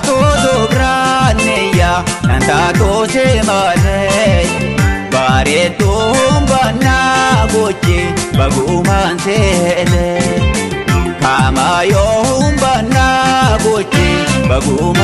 todo grania nanta tose mare Bareedduu Humbannaa gochi baguman sele Kamayo Humbannaa gochi baguman